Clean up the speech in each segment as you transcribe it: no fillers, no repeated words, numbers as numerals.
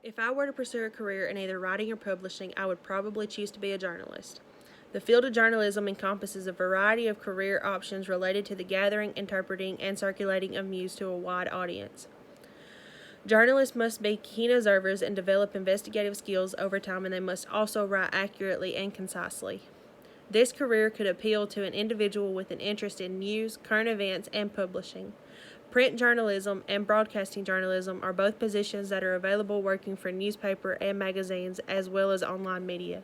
If I were to pursue a career in either writing or publishing, I would probably choose to be a journalist. The field of journalism encompasses a variety of career options related to the gathering, interpreting, and circulating of news to a wide audience. Journalists must be keen observers and develop investigative skills over time, and they must also write accurately and concisely. This career could appeal to an individual with an interest in news, current events, and publishing. Print journalism and broadcasting journalism are both positions that are available working for newspaper and magazines as well as online media.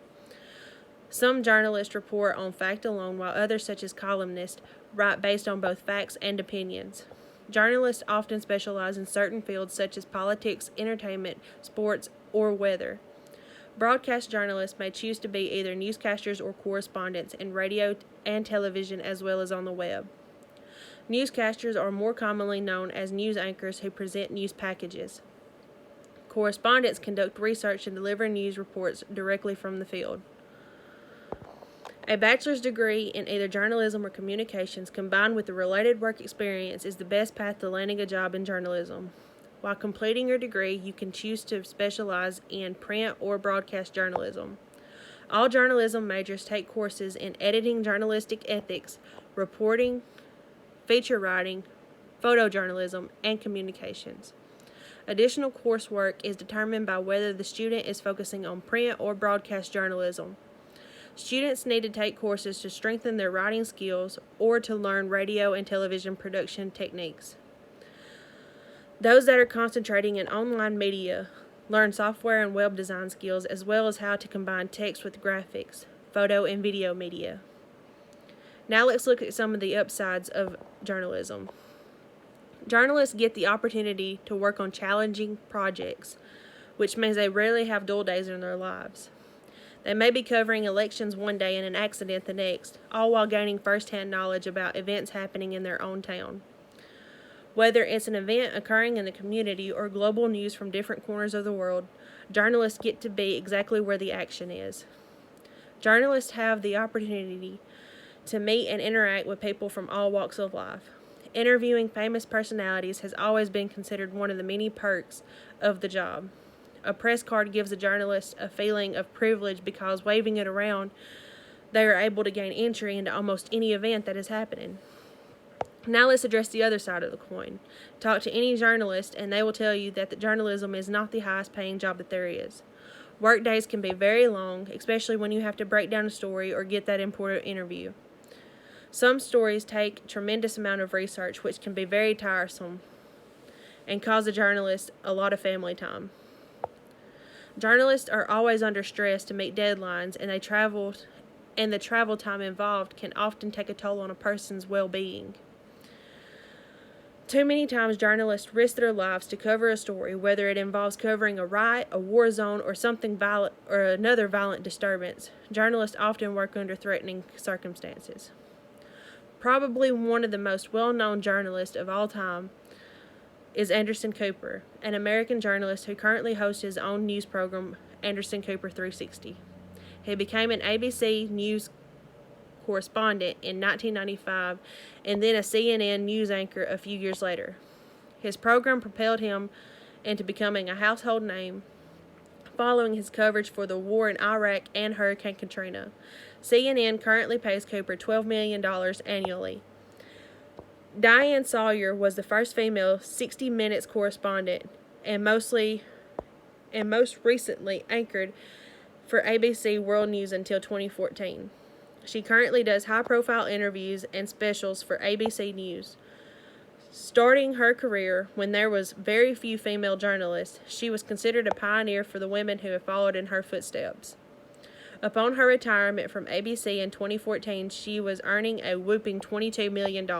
Some journalists report on fact alone, while others, such as columnists, write based on both facts and opinions. Journalists often specialize in certain fields such as politics, entertainment, sports, or weather. Broadcast journalists may choose to be either newscasters or correspondents in radio and television as well as on the web. Newscasters are more commonly known as news anchors who present news packages. Correspondents conduct research and deliver news reports directly from the field. A bachelor's degree in either journalism or communications combined with the related work experience is the best path to landing a job in journalism. While completing your degree, you can choose to specialize in print or broadcast journalism. All journalism majors take courses in editing, journalistic ethics, reporting, feature writing, photojournalism, and communications. Additional coursework is determined by whether the student is focusing on print or broadcast journalism. Students need to take courses to strengthen their writing skills or to learn radio and television production techniques. Those that are concentrating in online media learn software and web design skills as well as how to combine text with graphics, photo and video media. Now let's look at some of the upsides of journalism. Journalists get the opportunity to work on challenging projects, which means they rarely have dull days in their lives. They may be covering elections one day and an accident the next, all while gaining first-hand knowledge about events happening in their own town. Whether it's an event occurring in the community or global news from different corners of the world, journalists get to be exactly where the action is. Journalists have the opportunity to meet and interact with people from all walks of life. Interviewing famous personalities has always been considered one of the many perks of the job. A press card gives a journalist a feeling of privilege because waving it around, they are able to gain entry into almost any event that is happening. Now let's address the other side of the coin. Talk to any journalist and they will tell you that the journalism is not the highest paying job that there is. Work days can be very long, especially when you have to break down a story or get that important interview. Some stories take a tremendous amount of research, which can be very tiresome and cause a journalist a lot of family time. Journalists are always under stress to meet deadlines, and the travel time involved can often take a toll on a person's well-being. Too many times journalists risk their lives to cover a story, whether it involves covering a riot, a war zone, or something violent or another violent disturbance. Journalists often work under threatening circumstances. Probably one of the most well-known journalists of all time is Anderson Cooper, an American journalist who currently hosts his own news program, Anderson Cooper 360. He became an ABC News correspondent in 1995 and then a CNN news anchor a few years later. His program propelled him into becoming a household name following his coverage for the war in Iraq and Hurricane Katrina. CNN currently pays Cooper $12 million annually. Diane Sawyer was the first female 60 Minutes correspondent and most recently anchored for ABC World News until 2014. She currently does high-profile interviews and specials for ABC News. Starting her career when there was very few female journalists, she was considered a pioneer for the women who have followed in her footsteps. Upon her retirement from ABC in 2014, she was earning a whopping $22 million.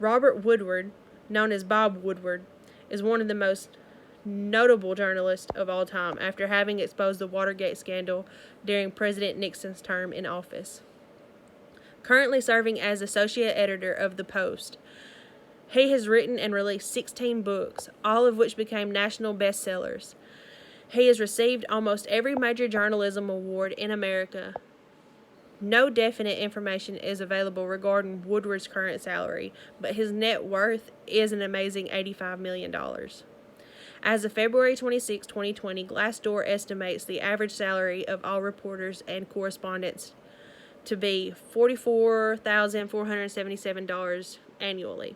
Robert Woodward, known as Bob Woodward, is one of the most notable journalists of all time after having exposed the Watergate scandal during President Nixon's term in office. Currently serving as associate editor of The Post, he has written and released 16 books, all of which became national bestsellers. He has received almost every major journalism award in America. No definite information is available regarding Woodward's current salary, but his net worth is an amazing $85 million. As of February 26, 2020, Glassdoor estimates the average salary of all reporters and correspondents to be $44,477 annually.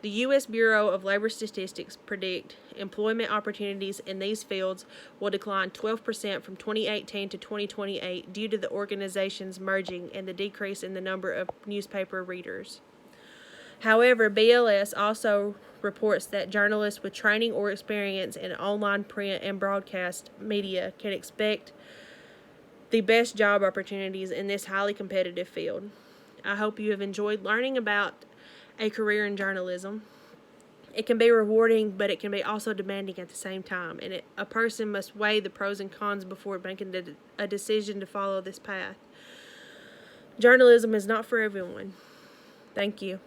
The U.S. Bureau of Labor Statistics predict employment opportunities in these fields will decline 12% from 2018 to 2028 due to the organizations merging and the decrease in the number of newspaper readers. However, BLS also reports that journalists with training or experience in online print and broadcast media can expect the best job opportunities in this highly competitive field. I hope you have enjoyed learning about a career in journalism. It can be rewarding, but it can be also demanding at the same time, and a person must weigh the pros and cons before making a decision to follow this path. Journalism is not for everyone. Thank you.